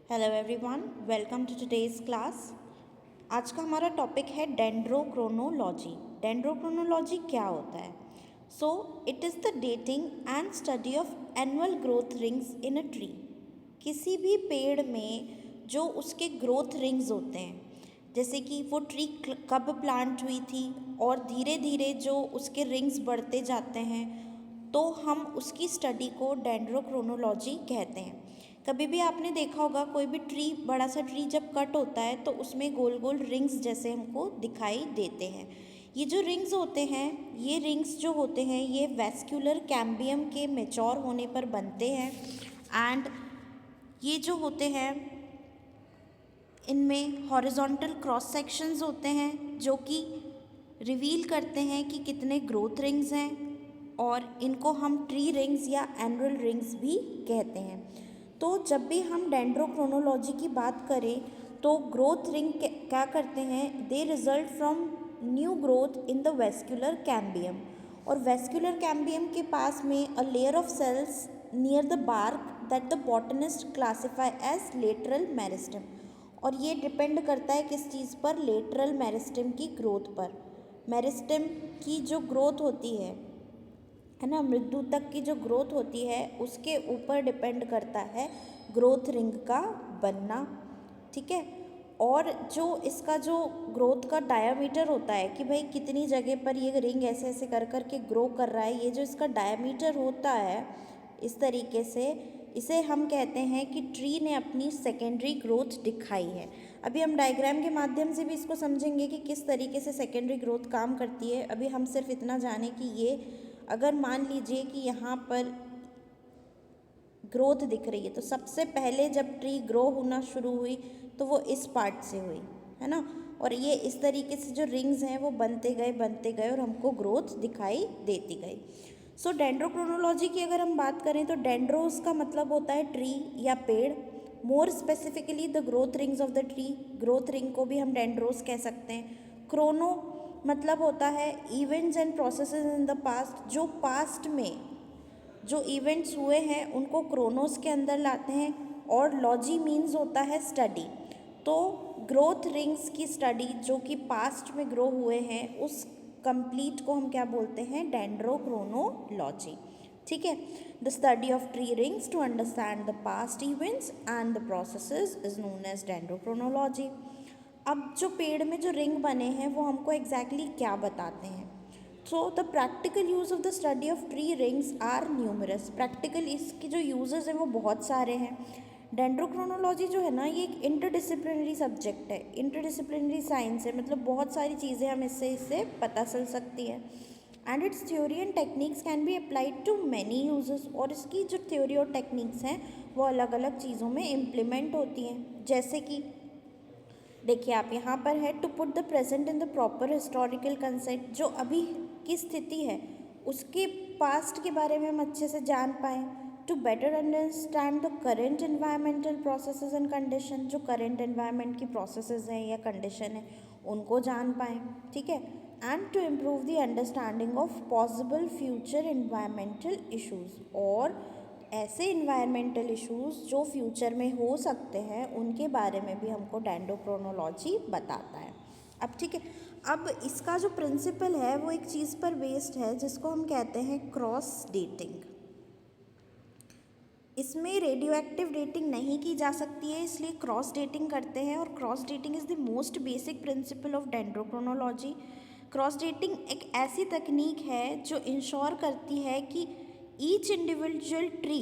Hello everyone, welcome to today's class. आज का हमारा टॉपिक है डेंड्रोक्रोनोलॉजी। डेंड्रोक्रोनोलॉजी क्या होता है? So it is the dating and study of annual growth rings in a tree. किसी भी पेड़ में जो उसके ग्रोथ रिंग्स होते हैं, जैसे कि वो ट्री कब प्लांट हुई थी और धीरे धीरे जो उसके रिंग्स बढ़ते जाते हैं, तो हम उसकी स्टडी को डेंड्रोक्रोनोलॉजी कहते हैं। कभी भी आपने देखा होगा कोई भी ट्री, बड़ा सा ट्री जब कट होता है तो उसमें गोल गोल रिंग्स जैसे हमको दिखाई देते हैं। ये जो रिंग्स होते हैं, ये रिंग्स जो होते हैं, ये वेस्क्यूलर कैम्बियम के मैच्योर होने पर बनते हैं। एंड ये जो होते हैं, इनमें हॉरिजॉन्टल क्रॉस सेक्शंस होते हैं जो कि रिवील करते हैं कि कितने ग्रोथ रिंग्स हैं, और इनको हम ट्री रिंग्स या एनुअल रिंग्स भी कहते हैं। तो जब भी हम डेंड्रोक्रोनोलॉजी की बात करें तो ग्रोथ रिंग क्या करते हैं? They result from new growth in the vascular cambium, और वेस्क्यूलर कैम्बियम के पास में a layer of cells near the bark that the botanist classify as lateral meristem. और ये डिपेंड करता है किस चीज़ पर? लेटरल मेरिस्टेम की ग्रोथ पर। मेरिस्टेम की जो ग्रोथ होती है ना, मृदु तक की जो ग्रोथ होती है, उसके ऊपर डिपेंड करता है ग्रोथ रिंग का बनना। ठीक है। और जो इसका जो ग्रोथ का डायामीटर होता है कि भाई कितनी जगह पर ये रिंग ऐसे ऐसे कर कर के ग्रो कर रहा है, ये जो इसका डायामीटर होता है इस तरीके से, इसे हम कहते हैं कि ट्री ने अपनी सेकेंडरी ग्रोथ दिखाई है। अभी हम डायग्राम के माध्यम से भी इसको समझेंगे कि किस तरीके से सेकेंडरी ग्रोथ काम करती है। अभी हम सिर्फ इतना जाने कि ये, अगर मान लीजिए कि यहाँ पर ग्रोथ दिख रही है, तो सबसे पहले जब ट्री ग्रो होना शुरू हुई तो वो इस पार्ट से हुई, है ना। और ये इस तरीके से जो रिंग्स हैं वो बनते गए और हमको ग्रोथ दिखाई देती गई। सो डेंड्रोक्रोनोलॉजी की अगर हम बात करें तो डेंड्रोस का मतलब होता है ट्री या पेड़। More specifically the growth rings of the tree, growth ring को भी हम डेंड्रोस कह सकते हैं। क्रोनो मतलब होता है events and processes in the past, जो पास्ट में जो इवेंट्स हुए हैं उनको क्रोनोस के अंदर लाते हैं। और लॉजी मीन्स होता है स्टडी। तो ग्रोथ रिंग्स की स्टडी जो कि पास्ट में ग्रो हुए हैं, उस कंप्लीट को हम क्या बोलते हैं? डेंड्रोक्रोनोलॉजी। ठीक है। The study of tree rings to understand the past events and the processes is known as dendrochronology. अब जो पेड़ में जो रिंग बने हैं वो हमको एग्जैक्टली क्या बताते हैं? So the practical use of the study of tree rings are numerous. Practical इसके जो यूजेस हैं वो बहुत सारे हैं। डेंड्रोक्रोनोलॉजी जो है ना, ये एक इंटरडिसिप्लिनरी सब्जेक्ट है, इंटरडिसिप्लिनरी साइंस है, मतलब बहुत सारी चीज़ें हम इससे पता चल सकती है। And its theory and techniques can be applied to many uses, और इसकी जो थ्योरी और टेक्निक्स हैं वो अलग अलग चीज़ों में इम्प्लीमेंट होती हैं। जैसे कि देखिए, आप यहाँ पर है to put the present in the proper historical concept, जो अभी की स्थिति है उसके पास्ट के बारे में हम अच्छे से जान पाएँ। To better understand the current environmental processes and condition, जो करेंट एनवायरमेंट की प्रोसेसेस हैं या कंडीशन है उनको जान पाएँ। ठीक है। And to improve the understanding of possible future environmental issues, और ऐसे इन्वायरमेंटल इश्यूज़ जो फ्यूचर में हो सकते हैं उनके बारे में भी हमको डेंड्रोक्रोनोलॉजी बताता है। अब ठीक है, अब इसका जो प्रिंसिपल है वो एक चीज़ पर बेस्ड है जिसको हम कहते हैं क्रॉस डेटिंग। इसमें रेडियो एक्टिव डेटिंग नहीं की जा सकती है, इसलिए क्रॉस डेटिंग करते हैं, और cross dating is the most basic principle of dendrochronology. Cross dating एक ऐसी तकनीक है जो इंश्योर करती है कि each individual tree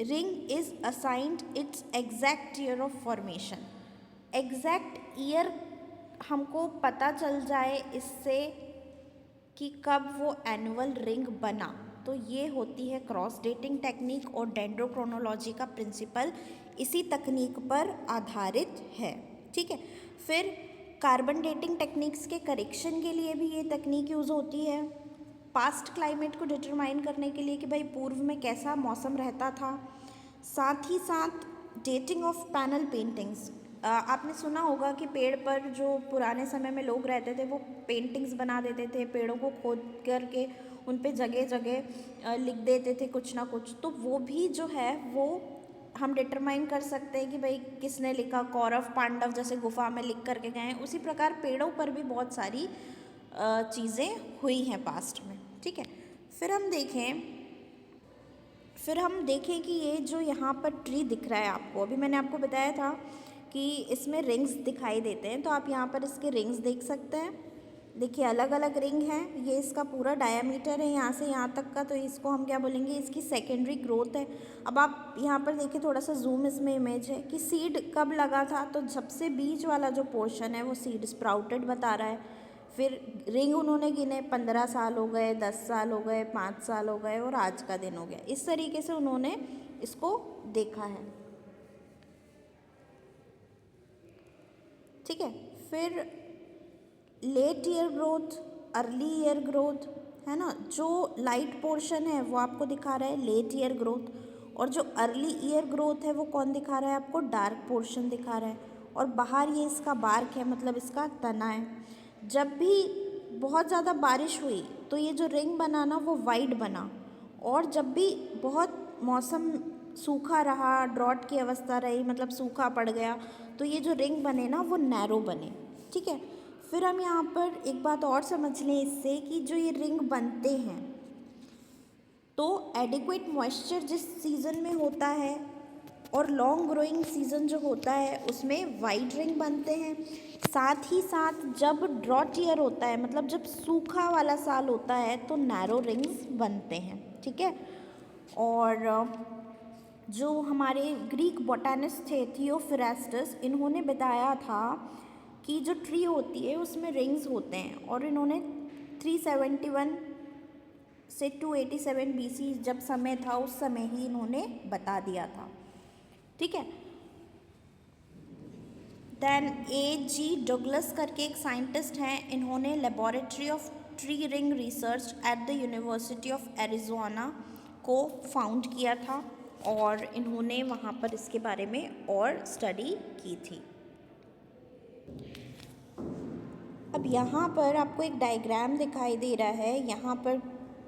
ring is assigned it's exact year of formation. Exact year हमको पता चल जाए इससे कि कब वो एनुअल रिंग बना, तो ये होती है क्रॉस डेटिंग टेक्निक, और डेंड्रोक्रोनोलॉजी का प्रिंसिपल इसी तकनीक पर आधारित है। ठीक है। फिर कार्बन डेटिंग टेक्निक्स के करेक्शन के लिए भी ये तकनीक यूज़ होती है। पास्ट क्लाइमेट को डिटरमाइन करने के लिए कि भाई पूर्व में कैसा मौसम रहता था। साथ ही साथ डेटिंग ऑफ पैनल पेंटिंग्स, आपने सुना होगा कि पेड़ पर जो पुराने समय में लोग रहते थे वो पेंटिंग्स बना देते थे, पेड़ों को खोद करके उन पे जगह जगह लिख देते थे कुछ ना कुछ, तो वो भी जो है वो हम डिटरमाइन कर सकते हैं कि भाई किसने लिखा, कौरव पांडव जैसे गुफा में लिख करके गए हैं, उसी प्रकार पेड़ों पर भी बहुत सारी चीज़ें हुई हैं पास्ट में। ठीक है, फिर हम देखें कि ये जो यहाँ पर ट्री दिख रहा है आपको, अभी मैंने आपको बताया था कि इसमें रिंग्स दिखाई देते हैं, तो आप यहाँ पर इसके रिंग्स देख सकते हैं। देखिए अलग अलग रिंग हैं, ये इसका पूरा डायामीटर है यहाँ से यहाँ तक का, तो इसको हम क्या बोलेंगे, इसकी सेकेंडरी ग्रोथ है। अब आप यहाँ पर देखिए, थोड़ा सा जूम इसमें इमेज है कि सीड कब लगा था, तो सबसे बीच वाला जो पोर्शन है वो सीड स्प्राउटेड बता रहा है। फिर रिंग उन्होंने गिने, 15 साल हो गए, 10 साल हो गए, 5 साल हो गए और आज का दिन हो गया। इस तरीके से उन्होंने इसको देखा है। ठीक है, फिर late year growth, early year growth, है ना। जो लाइट पोर्शन है वो आपको दिखा रहा है लेट ईयर ग्रोथ, और जो अर्ली ईयर ग्रोथ है वो कौन दिखा रहा है आपको, डार्क पोर्शन दिखा रहा है। और बाहर ये इसका बार्क है, मतलब इसका तना है। जब भी बहुत ज़्यादा बारिश हुई तो ये जो रिंग बना ना वो वाइड बना, और जब भी बहुत मौसम सूखा रहा, ड्रॉट की अवस्था रही, मतलब सूखा पड़ गया, तो ये जो रिंग बने ना वो नैरो बने। ठीक है, फिर हम यहाँ पर एक बात और समझ लें इससे कि जो ये रिंग बनते हैं, तो एडिक्वेट मॉइस्चर जिस सीज़न में होता है और लॉन्ग ग्रोइंग सीज़न जो होता है उसमें वाइड रिंग बनते हैं। साथ ही साथ जब ड्रॉट ईयर होता है, मतलब जब सूखा वाला साल होता है, तो नैरो रिंग्स बनते हैं। ठीक है, और जो हमारे ग्रीक बॉटैनिस्ट थे थियोफ्रास्टस, इन्होंने बताया था कि जो ट्री होती है उसमें रिंग्स होते हैं, और इन्होंने 371 से 287 BC जब समय था उस समय ही इन्होंने बता दिया था। ठीक है, देन A.G. डगलस करके एक साइंटिस्ट हैं, इन्होंने laboratory of tree ring research at the university of Arizona को फाउंड किया था, और इन्होंने वहाँ पर इसके बारे में और स्टडी की थी। अब यहाँ पर आपको एक डायग्राम दिखाई दे रहा है, यहाँ पर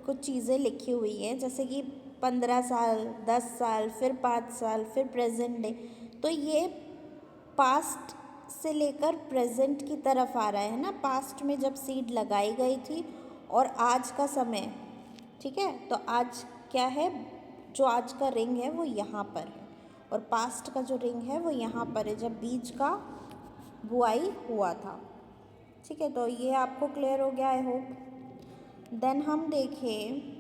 कुछ चीज़ें लिखी हुई हैं, जैसे कि 15 साल, 10 साल, फिर 5 साल, फिर प्रेजेंट डे। तो ये पास्ट से लेकर प्रेजेंट की तरफ आ रहा है ना, पास्ट में जब सीड लगाई गई थी और आज का समय। ठीक है, तो आज क्या है, जो आज का रिंग है वो यहाँ पर है, और पास्ट का जो रिंग है वो यहाँ पर है जब बीज का बुआई हुआ था। ठीक है, तो ये आपको क्लियर हो गया आई होप। देन हम देखिए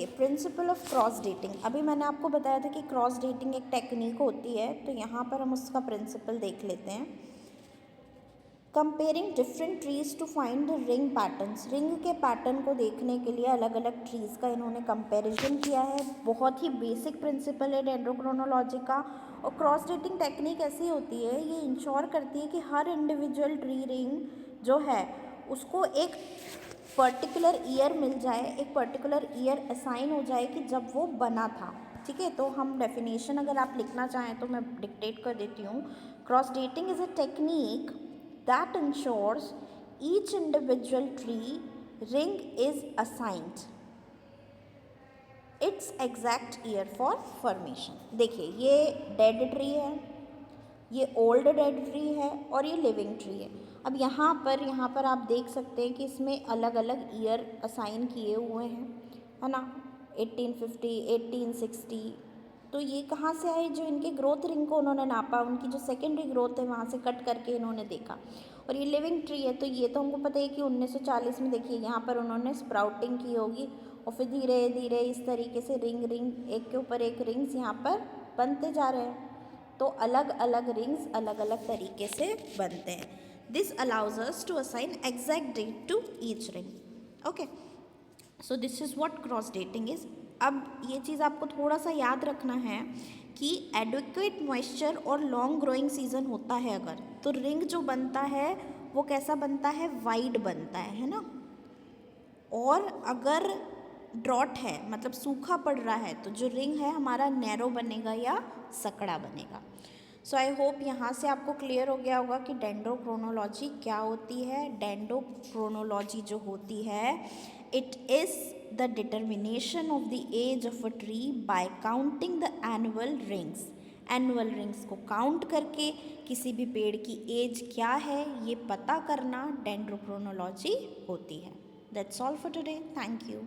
प्रिंसिपल ऑफ क्रॉस डेटिंग। अभी मैंने आपको बताया था कि क्रॉस डेटिंग एक टेक्निक होती है, तो यहाँ पर हम उसका प्रिंसिपल देख लेते हैं। Comparing different trees to find the ring patterns. Ring के पैटर्न को देखने के लिए अलग अलग ट्रीज़ का इन्होंने कंपैरिजन किया है। बहुत ही बेसिक प्रिंसिपल है डेंड्रोक्रोनोलॉजी का। और क्रॉस डेटिंग टेक्निक ऐसी होती है, ये इंश्योर करती है कि हर इंडिविजुअल ट्री रिंग जो है उसको एक पर्टिकुलर ईयर मिल जाए, एक पर्टिकुलर ईयर असाइन हो जाए कि जब वो बना था। ठीक है, तो हम डेफिनेशन अगर आप लिखना चाहें तो मैं डिक्टेट कर देती हूँ। Cross dating is a technique that ensures each individual tree ring is assigned its exact year for formation। देखिए ये डेड ट्री है, ये ओल्ड डेड ट्री है, और ये लिविंग ट्री है। अब यहाँ पर आप देख सकते हैं कि इसमें अलग अलग ईयर असाइन किए हुए हैं, है ना। 1850, 1860। तो ये कहाँ से आए, जो इनके ग्रोथ रिंग को उन्होंने नापा, उनकी जो सेकेंडरी ग्रोथ है वहाँ से कट करके इन्होंने देखा। और ये लिविंग ट्री है, तो ये तो हमको पता है कि 1940 में देखिए यहाँ पर उन्होंने स्प्राउटिंग की होगी, और फिर धीरे धीरे इस तरीके से रिंग एक के ऊपर एक रिंग्स यहाँ पर बनते जा रहे हैं। तो अलग अलग रिंग्स अलग अलग तरीके से बनते हैं। This allows us to assign exact date to each ring. Okay, so this is what cross dating is. अब ये चीज़ आपको थोड़ा सा याद रखना है कि एडिक्वेट मॉइस्चर और लॉन्ग ग्रोइंग सीजन होता है अगर, तो रिंग जो बनता है वो कैसा बनता है, वाइड बनता है ना। और अगर ड्रॉट है, मतलब सूखा पड़ रहा है, तो जो रिंग है हमारा नैरो बनेगा या सकड़ा बनेगा। सो आई होप यहाँ से आपको क्लियर हो गया होगा कि डेंड्रोक्रोनोलॉजी क्या होती है। डेंड्रोक्रोनोलॉजी जो होती है it is the determination of the age of a tree by counting the annual rings. Annual rings को काउंट करके किसी भी पेड़ की एज क्या है ये पता करना डेंड्रोक्रोनोलॉजी होती है। That's all for today. Thank you.